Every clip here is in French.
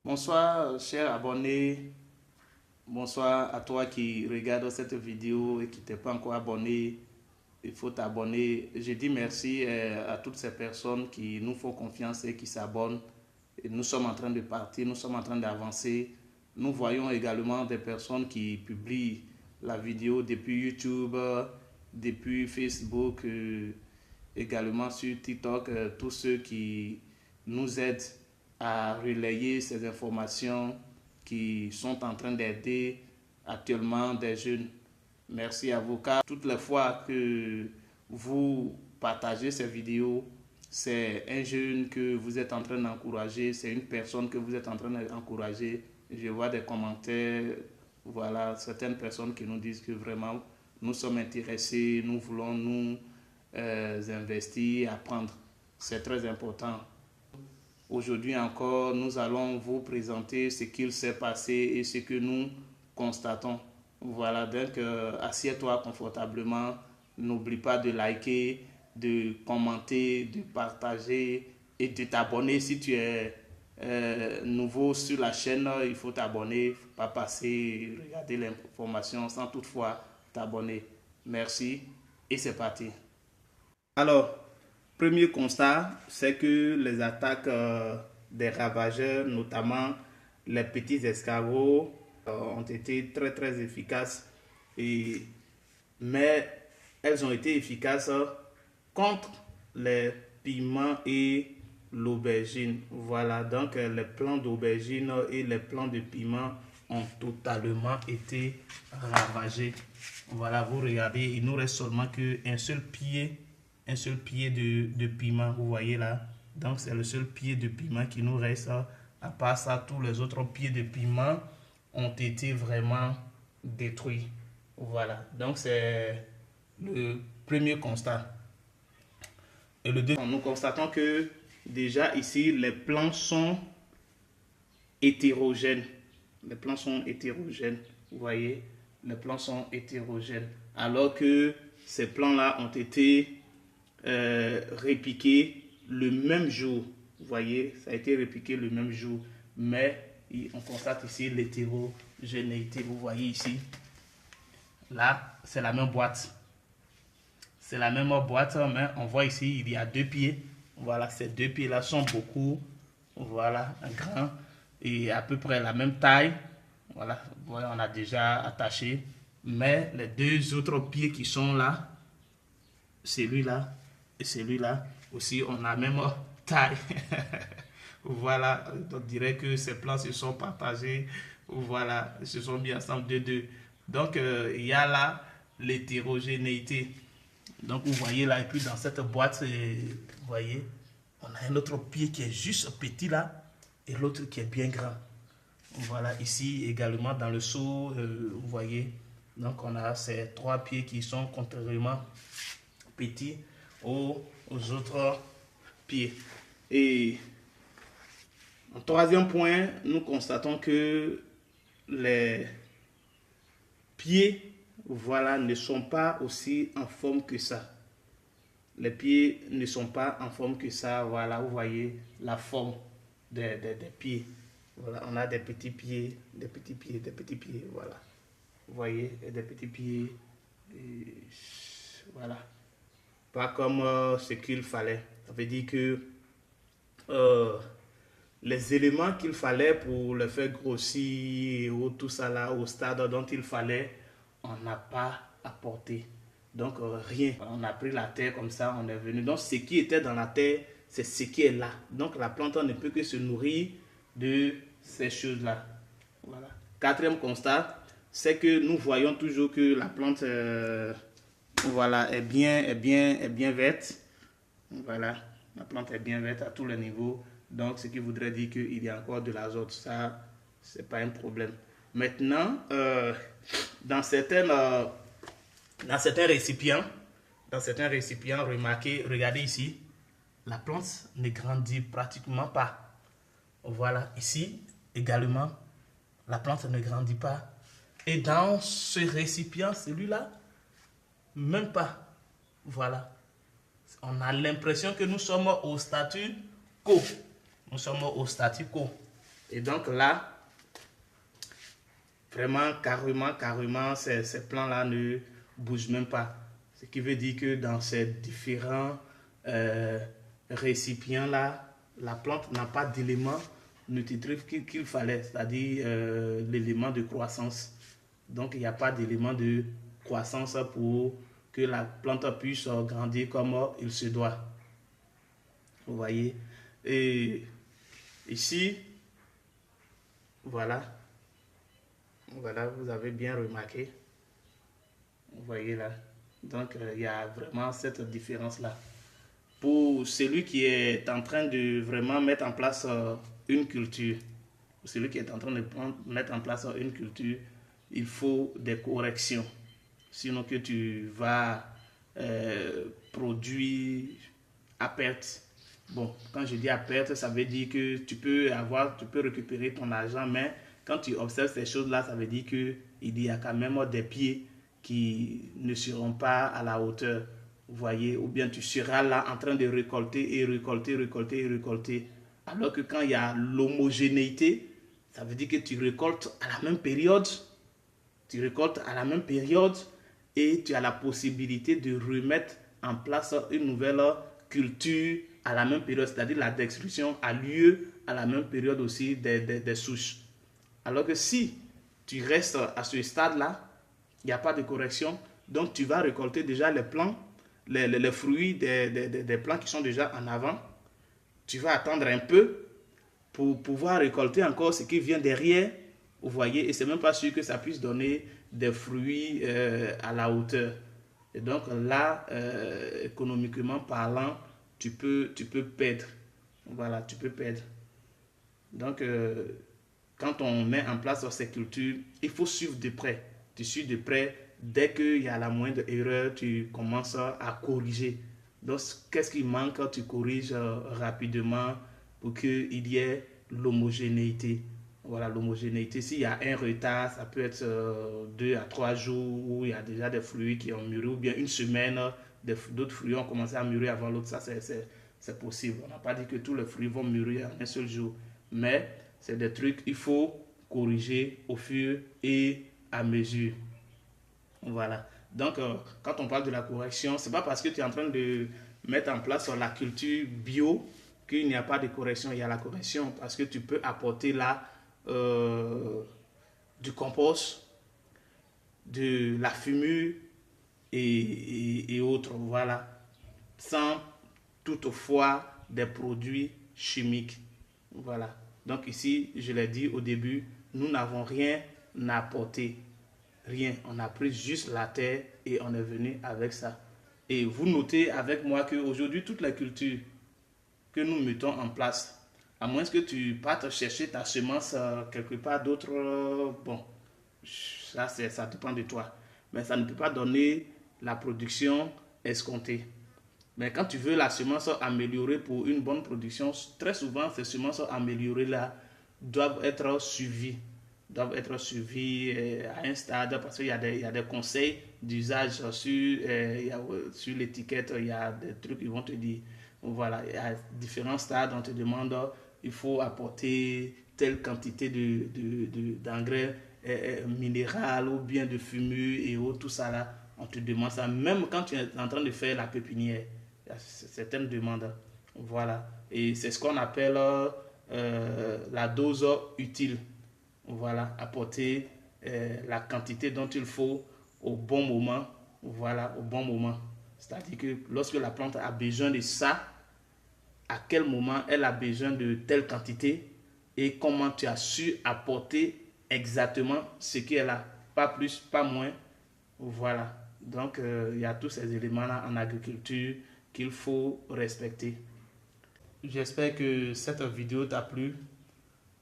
Bonsoir, chers abonnés. Bonsoir à toi qui regarde cette vidéo et qui t'es pas encore abonné. Il faut t'abonner. Je dis merci à toutes ces personnes qui nous font confiance et qui s'abonnent. Nous sommes en train de partir, nous sommes en train d'avancer. Nous voyons également des personnes qui publient la vidéo depuis YouTube, depuis Facebook, également sur TikTok. Tous ceux qui nous aident à relayer ces informations qui sont en train d'aider actuellement des jeunes. Merci à vous, car toutes les fois que vous partagez ces vidéos, c'est un jeune que vous êtes en train d'encourager, c'est une personne que vous êtes en train d'encourager. Je vois des commentaires, voilà, certaines personnes qui nous disent que vraiment nous sommes intéressés, nous voulons nous investir, apprendre. C'est très important. Aujourd'hui encore, nous allons vous présenter ce qu'il s'est passé et ce que nous constatons. Voilà, donc assieds-toi confortablement. N'oublie pas de liker, de commenter, de partager et de t'abonner. Si tu es nouveau sur la chaîne, il faut t'abonner. Il ne faut pas passer, regarder l'information sans toutefois t'abonner. Merci et c'est parti. Alors, premier constat, c'est que les attaques des ravageurs, notamment les petits escargots, ont été très efficaces. Mais elles ont été efficaces contre les piments et l'aubergine. Voilà, donc les plants d'aubergine et les plants de piment ont totalement été ravagés. Voilà, vous regardez, il nous reste seulement qu'un seul pied de piment, vous voyez là. Donc c'est le seul pied de piment qui nous reste. À part ça, tous les autres pieds de piment ont été vraiment détruits. Voilà, donc c'est le premier constat. Et le deuxième, nous constatons que déjà ici, les plants sont hétérogènes. Les plants sont hétérogènes, vous voyez, les plants sont hétérogènes. Alors que ces plants-là ont été répliqué le même jour. Vous voyez, ça a été répliqué le même jour. Mais on constate ici l'hétérogénéité. Vous voyez ici. Là, c'est la même boîte. C'est la même boîte, mais on voit ici, il y a deux pieds. Voilà, ces deux pieds-là sont beaucoup, voilà, grands et à peu près la même taille. Voilà, voilà, on a déjà attaché. Mais les deux autres pieds qui sont là, celui-là et celui-là aussi, on a même taille. Voilà, on dirait que ces plans se sont partagés. Voilà, ils se sont mis ensemble deux. Donc, il y a là l'hétérogénéité. Donc, vous voyez là, et puis dans cette boîte, vous voyez, on a un autre pied qui est juste petit là, et l'autre qui est bien grand. Voilà, ici également dans le seau, vous voyez, donc on a ces trois pieds qui sont contrairement petits aux autres pieds. Et en troisième point, nous constatons que les pieds, voilà, ne sont pas aussi en forme que ça. Les pieds ne sont pas en forme que ça. Voilà, vous voyez la forme des pieds. Voilà, on a des petits pieds, des petits pieds, voilà. Vous voyez, des petits pieds. Et voilà. Pas comme ce qu'il fallait. Ça veut dire que les éléments qu'il fallait pour le faire grossir ou tout ça là, au stade dont il fallait, on n'a pas apporté. Donc rien. On a pris la terre comme ça, on est venu. Donc ce qui était dans la terre, c'est ce qui est là. Donc la plante ne peut que se nourrir de ces choses-là. Voilà. Quatrième constat, c'est que nous voyons toujours que la plante voilà, est bien verte. Voilà, la plante est bien verte à tous les niveaux. Donc, ce qui voudrait dire qu'il y a encore de l'azote. Ça, ce n'est pas un problème. Maintenant, dans certains récipients, remarquez, regardez ici, la plante ne grandit pratiquement pas. Voilà, ici également, la plante ne grandit pas. Et dans ce récipient, celui-là, même pas. Voilà. On a l'impression que nous sommes au statu quo. Nous sommes au statu quo. Et donc là, vraiment, carrément, ces plants-là ne bougent même pas. Ce qui veut dire que dans ces différents récipients-là, la plante n'a pas d'élément nutritif qu'il fallait, c'est-à-dire l'élément de croissance. Donc, il n'y a pas d'élément de croissance pour que la plante puisse grandir comme il se doit. Vous voyez? Et ici, voilà, vous avez bien remarqué. Vous voyez là. Donc, il y a vraiment cette différence-là. Pour celui qui est en train de vraiment mettre en place une culture, celui qui est en train de mettre en place une culture, il faut des corrections. Sinon que tu vas produire à perte. Bon, quand je dis à perte, ça veut dire que tu peux récupérer ton argent, mais quand tu observes ces choses-là, ça veut dire qu'il y a quand même des pieds qui ne seront pas à la hauteur. Vous voyez, ou bien tu seras là en train de récolter et récolter. Alors que quand il y a l'homogénéité, ça veut dire que tu récoltes à la même période. Et tu as la possibilité de remettre en place une nouvelle culture à la même période, c'est-à-dire la destruction a lieu à la même période aussi des souches. Alors que si tu restes à ce stade-là, il n'y a pas de correction, donc tu vas récolter déjà les plants, les fruits des plants qui sont déjà en avant. Tu vas attendre un peu pour pouvoir récolter encore ce qui vient derrière, vous voyez, et c'est même pas sûr que ça puisse donner des fruits à la hauteur. Et donc là, économiquement parlant, tu peux perdre. Voilà, tu peux perdre. Donc, quand on met en place ces cultures, il faut suivre de près. Tu suis de près, dès qu'il y a la moindre erreur, tu commences à corriger. Donc, qu'est-ce qui manque? Tu corriges rapidement pour qu'il y ait l'homogénéité. Voilà, l'homogénéité. S'il y a un retard, ça peut être 2 à 3 jours où il y a déjà des fruits qui ont mûri, ou bien une semaine, d'autres fruits ont commencé à mûrir avant l'autre. Ça, c'est possible. On n'a pas dit que tous les fruits vont mûrir en un seul jour. Mais c'est des trucs qu'il faut corriger au fur et à mesure. Voilà. Donc, quand on parle de la correction, c'est pas parce que tu es en train de mettre en place la culture bio qu'il n'y a pas de correction. Il y a la correction parce que tu peux apporter là du compost, de la fumure et autres. Voilà. Sans toutefois des produits chimiques. Voilà. Donc ici, je l'ai dit au début, nous n'avons rien à apporter. Rien. On a pris juste la terre et on est venu avec ça. Et vous notez avec moi qu'aujourd'hui, toute la culture que nous mettons en place, à moins que tu partes chercher ta semence quelque part d'autre, bon, ça dépend de toi. Mais ça ne peut pas donner la production escomptée. Mais quand tu veux la semence améliorée pour une bonne production, très souvent, ces semences améliorées-là doivent être suivies. À un stade parce qu'il y a des conseils d'usage sur l'étiquette. Il y a des trucs qui vont te dire, voilà, il y a différents stades. On te demande, il faut apporter telle quantité d'engrais minéral ou bien de fumure et autres, tout ça là. On te demande ça, même quand tu es en train de faire la pépinière. Il y a certaines demandes. Voilà. Et c'est ce qu'on appelle la dose utile. Voilà. Apporter la quantité dont il faut au bon moment. Voilà, au bon moment. C'est-à-dire que lorsque la plante a besoin de ça, à quel moment elle a besoin de telle quantité et comment tu as su apporter exactement ce qu'elle a. Pas plus, pas moins. Voilà. Donc, il y a tous ces éléments-là en agriculture qu'il faut respecter. J'espère que cette vidéo t'a plu.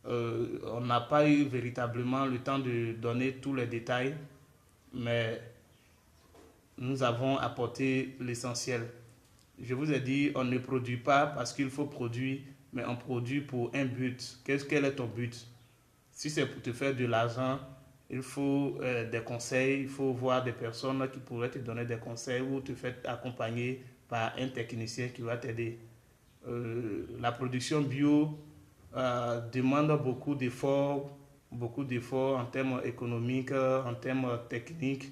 On n'a pas eu véritablement le temps de donner tous les détails, mais nous avons apporté l'essentiel. Je vous ai dit, on ne produit pas parce qu'il faut produire, mais on produit pour un but. Quel est ton but? Si c'est pour te faire de l'argent, il faut des conseils, il faut voir des personnes qui pourraient te donner des conseils ou te faire accompagner par un technicien qui va t'aider. La production bio demande beaucoup d'efforts en termes économiques, en termes techniques.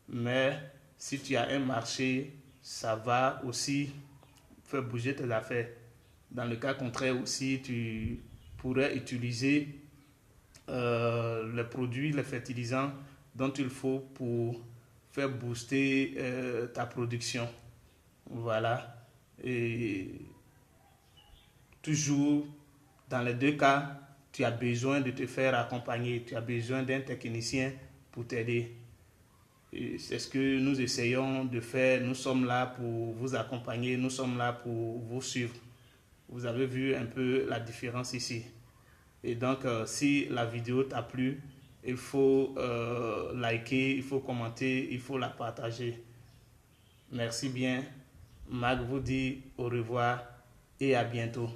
Mais si tu as un marché, ça va aussi faire bouger tes affaires. Dans le cas contraire aussi, tu pourrais utiliser les produits, les fertilisants dont il faut pour faire booster ta production. Voilà. Et toujours, dans les deux cas, tu as besoin de te faire accompagner, tu as besoin d'un technicien pour t'aider. C'est ce que nous essayons de faire. Nous sommes là pour vous accompagner, nous sommes là pour vous suivre. Vous avez vu un peu la différence ici. Et donc, si la vidéo t'a plu, il faut liker, il faut commenter, il faut la partager. Merci bien. Marc vous dit au revoir et à bientôt.